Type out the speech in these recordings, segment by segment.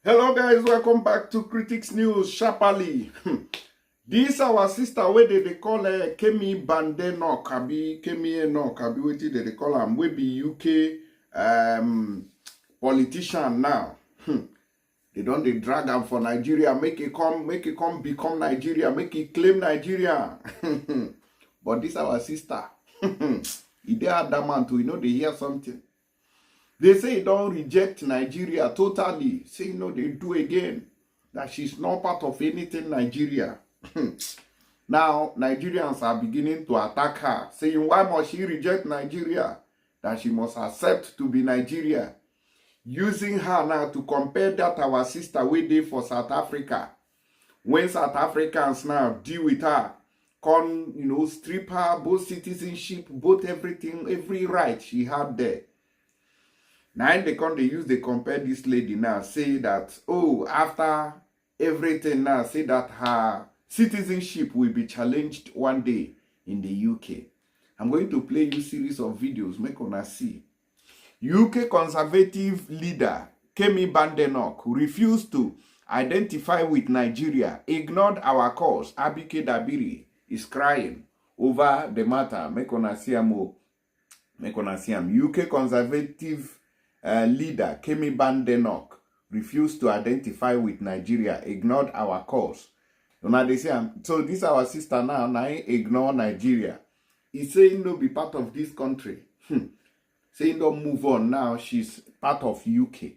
Hello guys, welcome back to Critics News sharply. This our sister wey they call Kemi Badenoch, abi Kemi Enoch, abi wetin they call am, wey be UK politician now. They don't dey drag am for Nigeria, make it come become Nigeria, make it claim Nigeria. But this our sister, e dey adamant, we know they hear something. They say he don't reject Nigeria totally. Say, they do again. That she's not part of anything Nigeria. Now, Nigerians are beginning to attack her, saying, why must she reject Nigeria? That she must accept to be Nigeria. Using her now to compare that our sister we did for South Africa. When South Africans now deal with her, strip her, both citizenship, both everything, every right she had there. Now they compare this lady now, say that, oh, after everything now, say that her citizenship will be challenged one day in the UK. I'm going to play you series of videos, make una see. UK conservative leader Kemi Badenoch refused to identify with Nigeria, ignored our cause. Abike Dabiri is crying over the matter. Make una see am. Make una see am. UK conservative leader Kemi Badenoch refused to identify with Nigeria, ignored our cause. Now they say, so this our sister now ignore Nigeria. He's saying no be part of this country. Saying don't move on now, she's part of UK.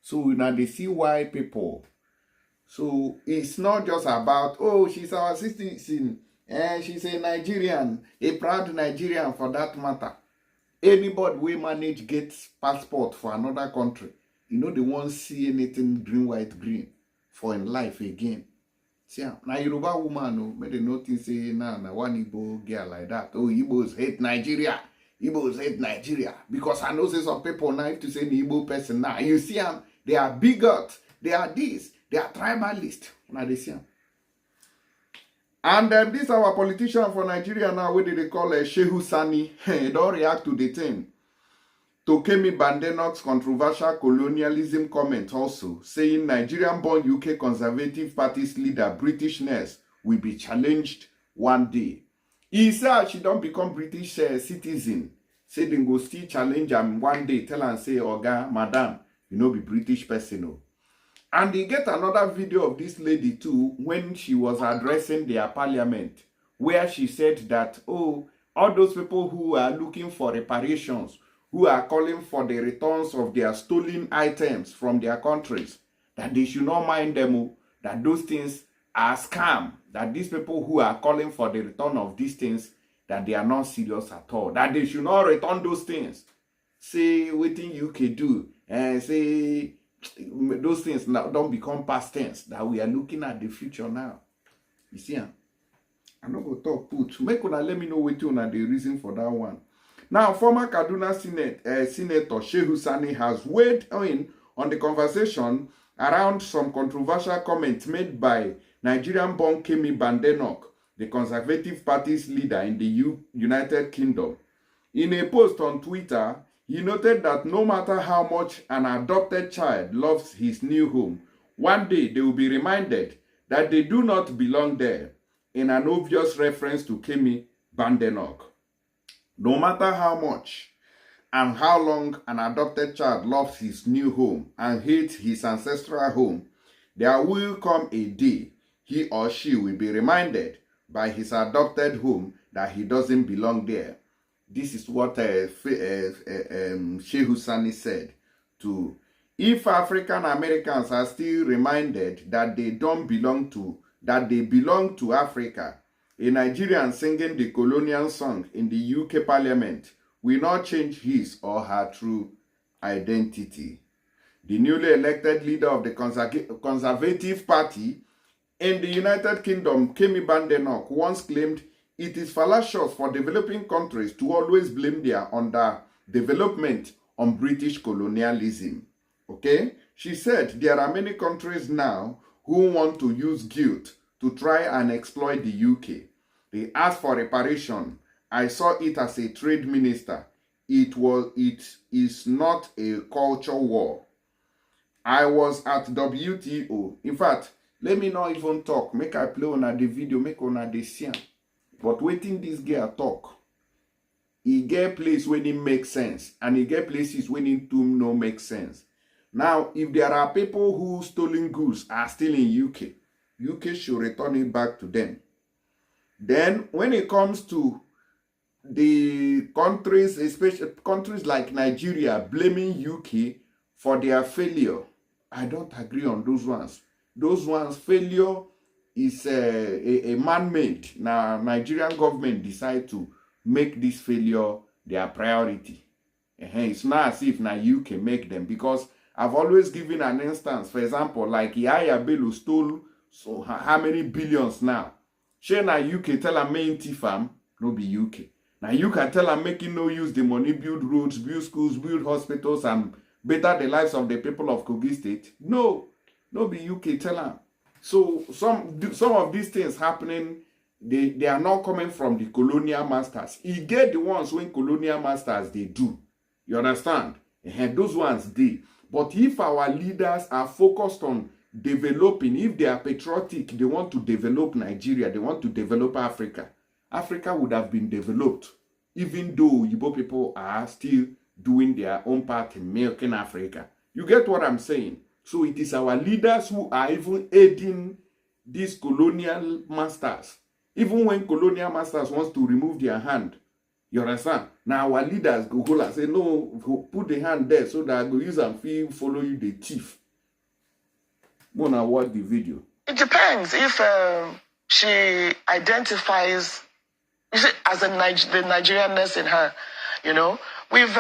So now they see why people. So it's not just about, oh, she's our citizen, and she's a Nigerian, a proud Nigerian for that matter. Anybody we manage gets passport for another country, they won't see anything green, white, green for in life again. See, now Yoruba woman, may they notice say, one Igbo girl like that. Oh, Igbos hate Nigeria. Igbos hate Nigeria. Because I know say some people now, if to say the Igbo person now, you see them, they are bigot, they are this, they are tribalist. Now they see them. And this our politician for Nigeria now, what they call Shehu Sani, he don't react to the thing. To Kemi Badenoch's controversial colonialism comment also, saying Nigerian-born UK Conservative Party's leader, British nurse, will be challenged one day. He said she don't become British citizen. Say they go still challenge him one day, tell and say, Oga, madam, be British person. No. And they get another video of this lady too when she was addressing their parliament, where she said that, oh, all those people who are looking for reparations, who are calling for the returns of their stolen items from their countries, that they should not mind them, that those things are scam, that these people who are calling for the return of these things, that they are not serious at all, that they should not return those things. Say, what thing you can do, and say, those things now don't become past tense, that we are looking at the future now. You see, I'm not going to talk put. Make una let me know what you know the reason for that one. Now, former Kaduna Senator Shehu Sani has weighed in on the conversation around some controversial comments made by Nigerian-born Kemi Badenoch, the Conservative Party's leader in the United Kingdom. In a post on Twitter, he noted that no matter how much an adopted child loves his new home, one day they will be reminded that they do not belong there, in an obvious reference to Kemi Badenoch. No matter how much and how long an adopted child loves his new home and hates his ancestral home, there will come a day he or she will be reminded by his adopted home that he doesn't belong there. This is what Shehu Sani said. If African Americans are still reminded that they belong to Africa, a Nigerian singing the colonial song in the UK Parliament will not change his or her true identity. The newly elected leader of the Conservative Party in the United Kingdom, Kemi Badenoch, once claimed it is fallacious for developing countries to always blame their underdevelopment on British colonialism. Okay? She said there are many countries now who want to use guilt to try and exploit the UK. They asked for reparation. I saw it as a trade minister. It is not a culture war. I was at WTO. In fact, let me not even talk. Make I play on the video, make on the scene. But waiting this girl talk. He get place when it makes sense. And he get places when it do not make sense. Now, if there are people who stolen goods are still in UK, UK should return it back to them. Then, when it comes to the countries, especially countries like Nigeria, blaming UK for their failure, I don't agree on those ones. Those ones, failure is a man-made. Now, Nigerian government decide to make this failure their priority. It's not as if now you can make them, because I've always given an instance. For example, like Yaya Bello stole so how many billions now? Share now UK tell her main farm, no be UK. Now you can tell her making no use the money, build roads, build schools, build hospitals, and better the lives of the people of Kogi State. No be UK tell her. So some of these things happening, they are not coming from the colonial masters. You get the ones when colonial masters they do. You understand? And those ones they. But if our leaders are focused on developing, if they are patriotic, they want to develop Nigeria, they want to develop Africa, Africa would have been developed, even though Igbo people are still doing their own part in milking Africa. You get what I'm saying? So it is our leaders who are even aiding these colonial masters. Even when colonial masters want to remove their hand, you understand? Now our leaders go hold and say, no, put the hand there so that I go use and follow you the thief. Wanna watch the video? It depends if she identifies, you see, as the Nigerianness in her, you know. We've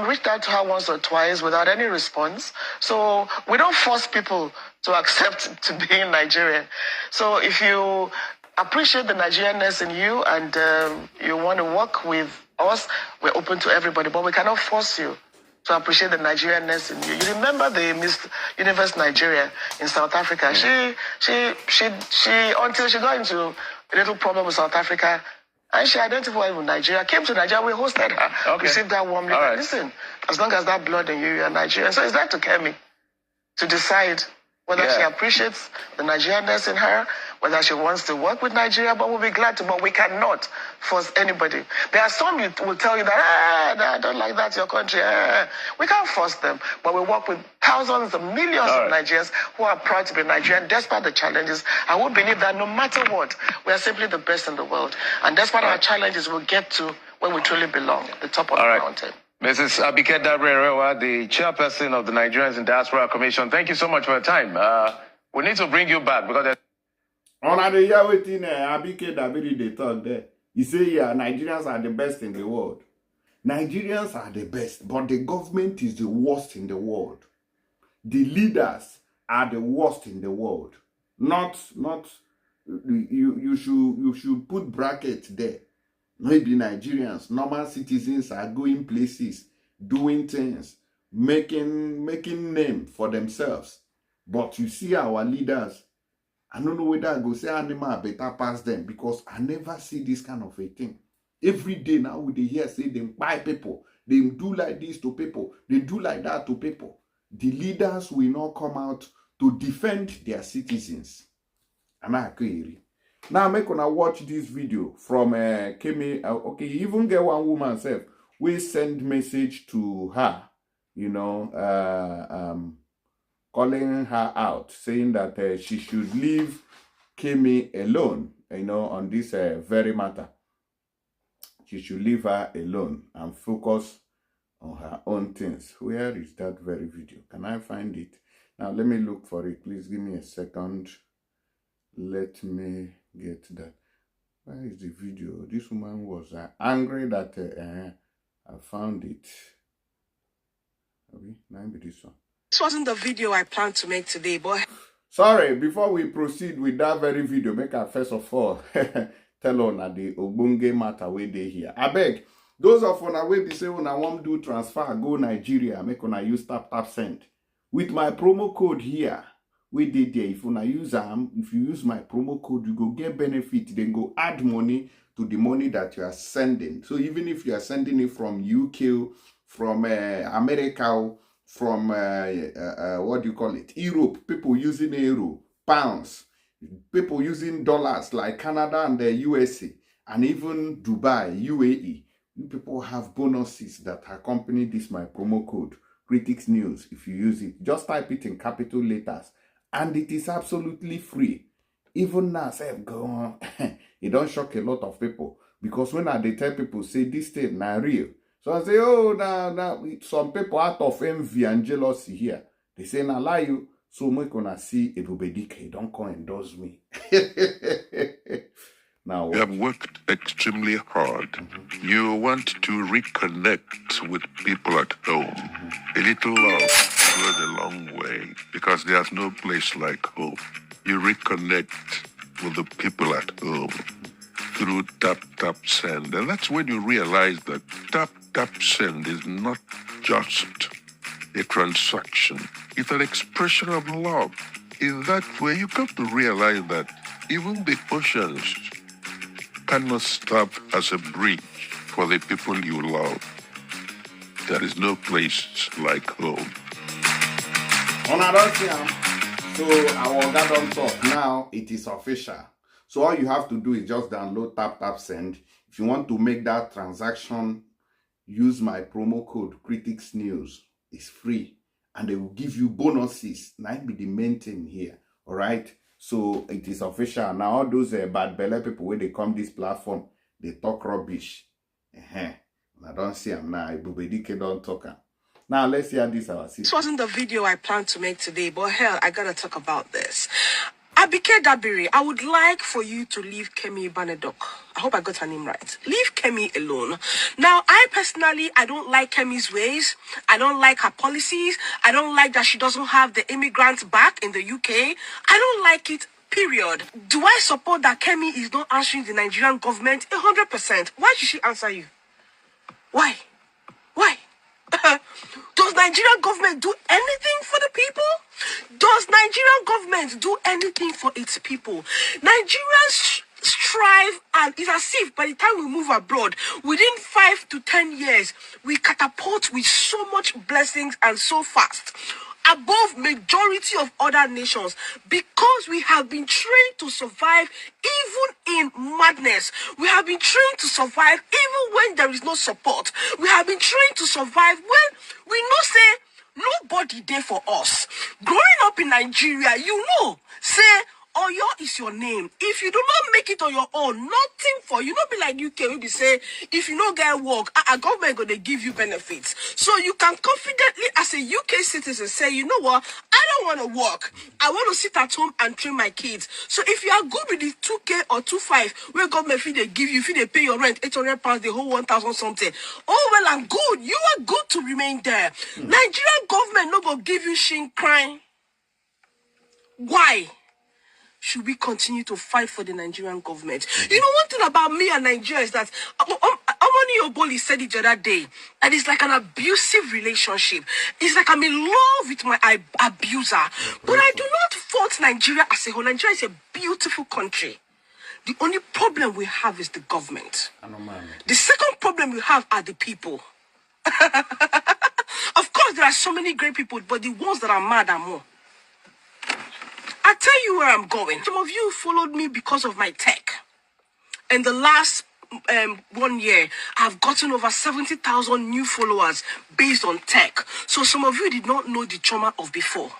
reached out to her once or twice without any response. So we don't force people to accept to being Nigerian. So if you appreciate the Nigerianness in you and you want to work with us, we're open to everybody, but we cannot force you to appreciate the Nigerianness in you. You remember the Miss Universe Nigeria in South Africa? She until she got into a little problem with South Africa, and she identified with Nigeria, came to Nigeria, we hosted her, received her warmly. Right. Listen, as long as that blood in you, you're Nigerian. So it's left to Kemi to decide whether she appreciates the Nigerianness in her, whether she wants to work with Nigeria, but we'll be glad to, but we cannot force anybody. There are some who will tell you that, I don't like that, your country. We can't force them, but we work with thousands and millions of Nigerians who are proud to be Nigerian despite the challenges. I would believe that no matter what, we are simply the best in the world. And despite our challenges, we'll get to where we truly belong, the top of the mountain. Mrs. Abike Dabiri, the chairperson of the Nigerians in Diaspora Commission, thank you so much for your time. We need to bring you back because... On the year waiting, Abike Dabiri, they talk there. He say, yeah, Nigerians are the best in the world. Nigerians are the best, but the government is the worst in the world. The leaders are the worst in the world. You should put brackets there. Maybe Nigerians, normal citizens are going places, doing things, making name for themselves. But you see our leaders, I don't know whether I go say animal better pass them, because I never see this kind of a thing. Every day now we hear say they buy people, they do like this to people, they do like that to people. The leaders will not come out to defend their citizens. And I agree. Now make una watch this video from Kemi. Okay, you even get one woman self. We send message to her, you know, calling her out, saying that she should leave Kemi alone, you know, on this very matter. She should leave her alone and focus on her own things. Where is that very video? Can I find it? Now let me look for it. Please give me a second. Let me get that. Where is the video? This woman was angry that I found it. Okay, now be this one. This wasn't the video I planned to make today, but... Sorry, before we proceed with that very video, make I first of all tell on the Ogbonge matter where they here. I beg, those of una wey be say una want do transfer, go Nigeria, make una use tap send. With my promo code here, we did there. If you use my promo code, you go get benefit. Then go add money to the money that you are sending. So even if you are sending it from UK, from America, from what do you call it? Europe, people using euro, pounds, people using dollars like Canada and the USA, and even Dubai, UAE. You people have bonuses that accompany this my promo code, Critics News. If you use it, just type it in capital letters, and it is absolutely free. Even now, say go on, it don't shock a lot of people, because when they tell people say this thing now real, so I say, oh, now some people out of envy and jealousy here, they say now lie you, so we gonna see Ebubedike don't come endorse me. Now you have worked extremely hard. You want to reconnect with people at home. A little love goes a long way, because there's no place like home. You reconnect with the people at home through tap, tap, send. And that's when you realize that tap, tap, send is not just a transaction. It's an expression of love. In that way, you come to realize that even the oceans cannot stop as a bridge for the people you love. There is no place like home. So our Oga don talk. Now it is official. So all you have to do is just download tap tap send. If you want to make that transaction, use my promo code Critics News. It's free, and they will give you bonuses. That be the main thing here. All right. So it is official. Now all those bad belly people when they come this platform, they talk rubbish. I don't see them now. Ibubedike don't talk. Now let's hear this our sister. This wasn't the video I planned to make today, but hell, I gotta talk about this. Abike Dabiri, I would like for you to leave Kemi Badenoch. I hope I got her name right. Leave Kemi alone. Now, I don't like Kemi's ways. I don't like her policies. I don't like that she doesn't have the immigrants back in the UK. I don't like it, period. Do I support that Kemi is not answering the Nigerian government? 100%. Why should she answer you? Why? Why? Does Nigerian government do anything for the people? Does Nigerian government do anything for its people? Nigerians strive, and it's as if by the time we move abroad, within 5 to 10 years, we catapult with so much blessings and so fast, above majority of other nations, because we have been trained to survive even in madness. We have been trained to survive even when there is no support. We have been trained to survive when we know say nobody there for us. Growing up in Nigeria, you know, say Oyo is your name. If you do not make it on your own, nothing for you. Not be like UK, we be say, if you don't get work, a government gonna give you benefits. So you can confidently, as a UK citizen, say, you know what, I don't want to work. I want to sit at home and train my kids. So if you are good with the 2K or 2.5, where government fee they give you, fee they pay your rent, £800, the whole 1,000 something. Oh, well and good. You are good to remain there. Nigerian government no go give you shin crying. Why should we continue to fight for the Nigerian government? You know, one thing about me and Nigeria is that Omoni Oboli said it the other day, and it's like an abusive relationship. It's like I'm in love with my abuser. But I do not fault Nigeria as a whole. Nigeria is a beautiful country. The only problem we have is the government. The second problem we have are the people. Of course, there are so many great people, but the ones that are mad are more. I'll tell you where I'm going. Some of you followed me because of my tech. In the last 1 year, I've gotten over 70,000 new followers based on tech. So some of you did not know the trauma of before.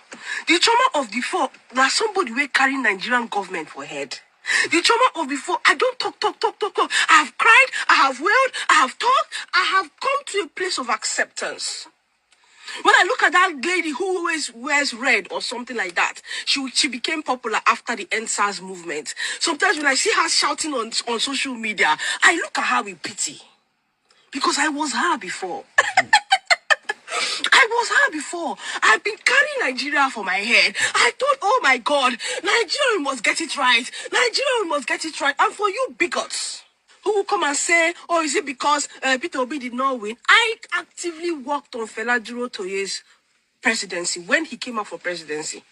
The trauma of before, that somebody will carry Nigerian government for head. The trauma of before, I don't talk. I have cried, I have wailed, I have talked, I have come to a place of acceptance. When I look at that lady who always wears red or something like that, she became popular after the NSAS movement. Sometimes when I see her shouting on social media, I look at her with pity. Because I was her before. I was her before. I've been carrying Nigeria for my head. I thought, oh my God, Nigeria must get it right. Nigeria must get it right. And for you bigots who will come and say, oh, is it because Peter Obi did not win? I actively worked on Fela Duro Toye's presidency when he came up for presidency.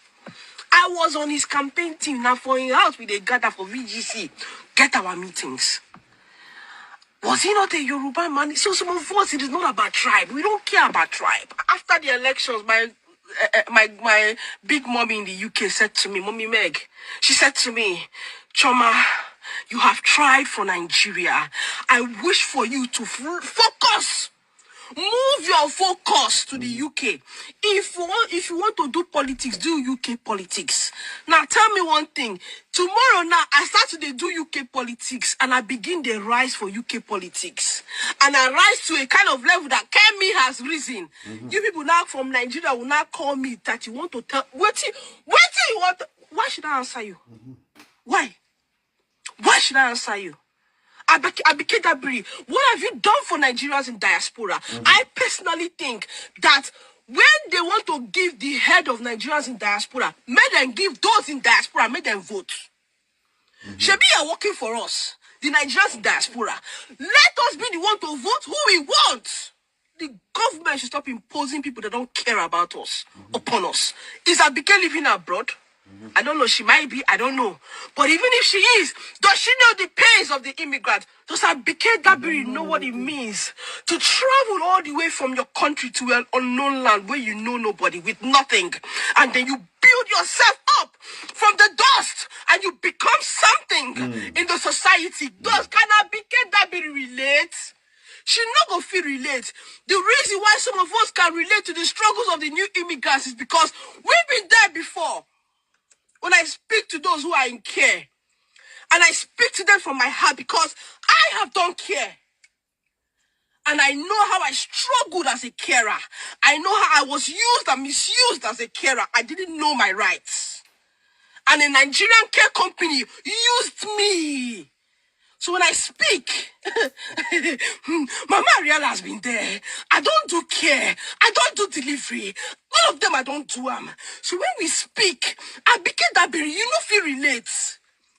I was on his campaign team. Now for his house, we they gather for VGC, get our meetings. Was he not a Yoruba man? So some of us, it is not about tribe. We don't care about tribe. After the elections, my big mommy in the UK said to me, Mommy Meg, she said to me, Choma, you have tried for Nigeria. I wish for you to focus. Move your focus to the UK. If you want to do politics, do UK politics. Now tell me one thing. Tomorrow now I start to do UK politics and I begin the rise for UK politics. And I rise to a kind of level that Kemi has risen. You people now from Nigeria will now call me that you want to tell what you want. Why should I answer you? Why? Why should I answer you? Abike Dabiri, what have you done for Nigerians in diaspora? I personally think that when they want to give the head of Nigerians in diaspora, make them give those in diaspora, make them vote. Shebi are working for us, the Nigerians in diaspora. Let us be the one to vote who we want. The government should stop imposing people that don't care about us upon us. Is Abike living abroad? I don't know. She might be. I don't know. But even if she is, does she know the pains of the immigrant? Does Abike Dabiri know what it means to travel all the way from your country to an unknown land where you know nobody with nothing, and then you build yourself up from the dust and you become something in the society? Can Abike Dabiri relate? She not gonna feel relate. The reason why some of us can relate to the struggles of the new immigrants is because we've been there before. When I speak to those who are in care, and I speak to them from my heart because I have done care. And I know how I struggled as a carer. I know how I was used and misused as a carer. I didn't know my rights. And a Nigerian care company used me. So when I speak, Mama Ariel has been there. I don't do care. I don't do delivery. All of them I don't do them. So when we speak, Abike Dabiri, you know feel relate.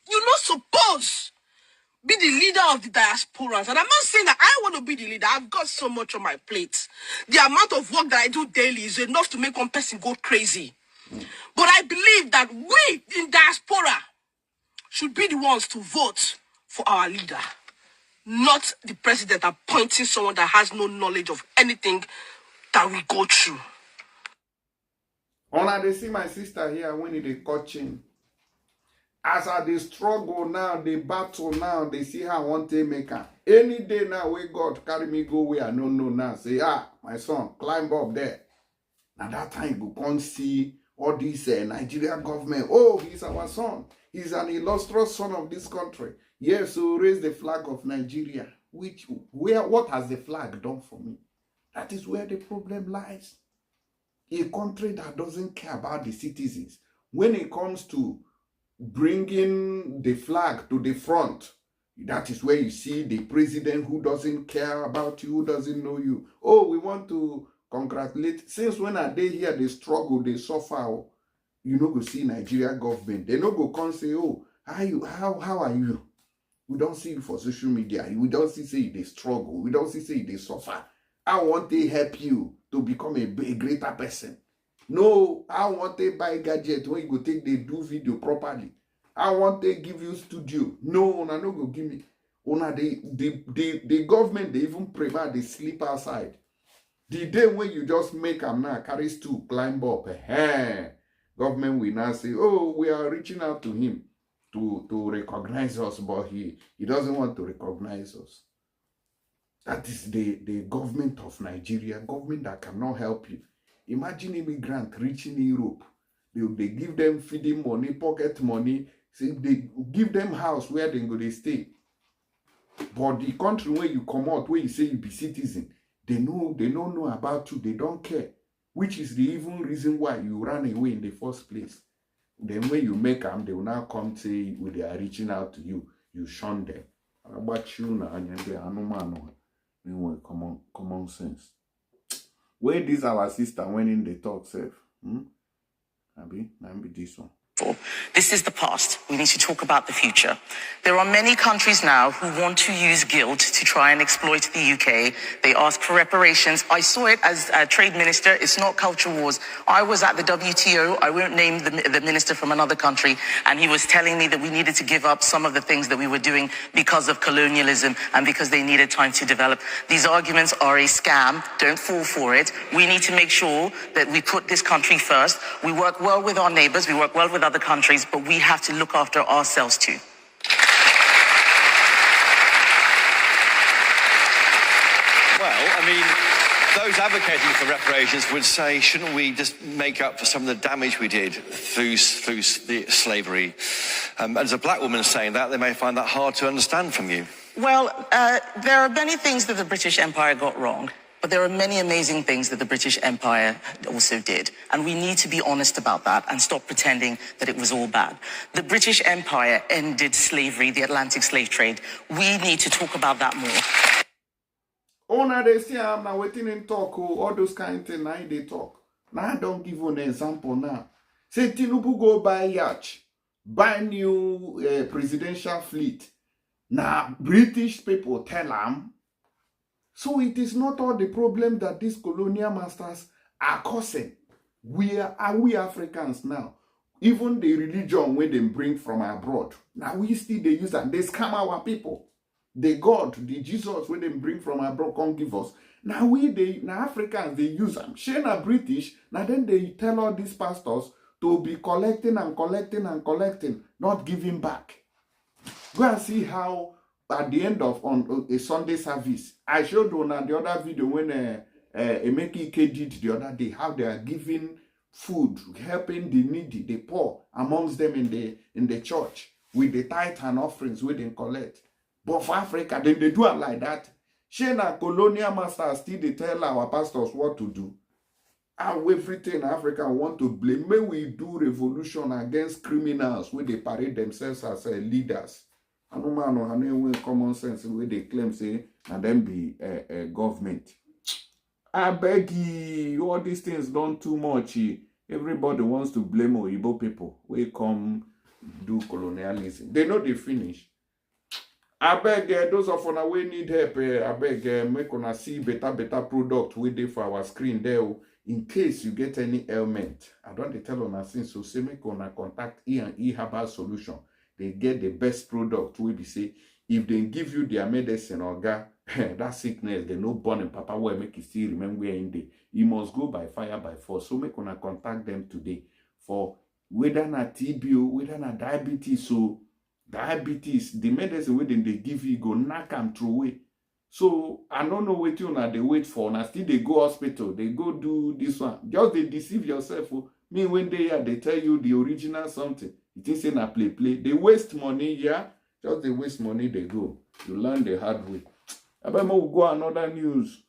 You not suppose be the leader of the diasporans. And I'm not saying that I want to be the leader. I've got so much on my plate. The amount of work that I do daily is enough to make one person go crazy. But I believe that we in diaspora should be the ones to vote for our leader, not the president appointing someone that has no knowledge of anything that we go through. Una they see my sister here when they coaching. As I they struggle now, they battle now, they see how one day make her. Any day now, where God carry me go where I don't know now. Say, my son, climb up there. Now that time you can't see all this Nigerian government. Oh, he's our son. He's an illustrious son of this country. Yes, so raise the flag of Nigeria. What has the flag done for me? That is where the problem lies. A country that doesn't care about the citizens. When it comes to bringing the flag to the front, that is where you see the president who doesn't care about you, who doesn't know you. Oh, we want to congratulate. Since when are they here, they struggle, they suffer. You know, go see Nigeria government. They no go come say, oh, how are you? We don't see you for social media. We don't see say they struggle. We don't see say they suffer. I want to help you to become a greater person. No, I want to buy gadget when you go take they do video properly. I want to give you studio. No, una no go give me. Una the government they even prefer they sleep outside. The day when you just make them now carry stool climb up, government will now say, oh, we are reaching out to him to recognize us, but he doesn't want to recognize us. That is the government of Nigeria, government that cannot help you. Imagine immigrant reaching Europe. They give them feeding money, pocket money. Say they give them house where they go they stay. But the country where you come out, where you say you be citizen, they don't know about you. They don't care. Which is the even reason why you ran away in the first place. Then when you make them, they will now come say when they are reaching out to you, you shun them. About you now, and they are no man. Common sense. Where this our sister went in the talk safe. Maybe this one. This is the past. We need to talk about the future. There are many countries now who want to use guilt to try and exploit the UK. They ask for reparations. I saw it as a trade minister. It's not culture wars. I was at the WTO. I won't name the minister from another country. And he was telling me that we needed to give up some of the things that we were doing because of colonialism and because they needed time to develop. These arguments are a scam. Don't fall for it. We need to make sure that we put this country first. We work well with our neighbors. We work well with other countries, but we have to look after ourselves too. Well, I mean, those advocating for reparations would say, shouldn't we just make up for some of the damage we did through the slavery? As a black woman saying that, they may find that hard to understand from you. Well, there are many things that the British Empire got wrong, but there are many amazing things that the British Empire also did. And we need to be honest about that and stop pretending that it was all bad. The British Empire ended slavery, the Atlantic slave trade. We need to talk about that more. Now they say I'm now waiting in talk, all those kind of things, now they talk. Now I don't give you an example now. Say Tinubu go buy yacht, buy new presidential fleet. Now British people tell them. So it is not all the problem that these colonial masters are causing. We Africans now. Even the religion where they bring from abroad. Now we still they use and they scam our people. The God, the Jesus where they bring from abroad can't give us. Now Africans they use them. Shana British, now then they tell all these pastors to be collecting and collecting and collecting, not giving back. Go and see how at the end of on a Sunday service, I showed on the other video when Emeki Ike did the other day, how they are giving food, helping the needy, the poor amongst them in the church with the tithe and offerings we didn't collect. But for Africa, then they do it like that. Shana colonial masters still they tell our pastors what to do. And everything Africa want to blame. May we do revolution against criminals where they parade themselves as leaders. I know common sense where they claim say and then be a government. I beg you, all these things done too much. Everybody wants to blame Oyibo people. We come do colonialism. They know they finish. I beg those of una we need help. I beg make una see better product we dey for our screen there. In case you get any ailment, I don't tell una since so say make una contact E&E Herbal Solution. They get the best product. We be say if they give you their medicine or that sickness, they no born in Papa will make you still remember where in day. You must go by fire by force. So make una contact them today for whether na TB, whether na diabetes. So diabetes, the medicine wey they give you go knock am through away. So I don't know what you they wait for. Now still they go hospital, they go do this one. Just they deceive yourself. Me when they are, they tell you the original something. It is in a play. They waste money, yeah. Just they waste money, they go. You learn the hard way. I bet we'll go another news.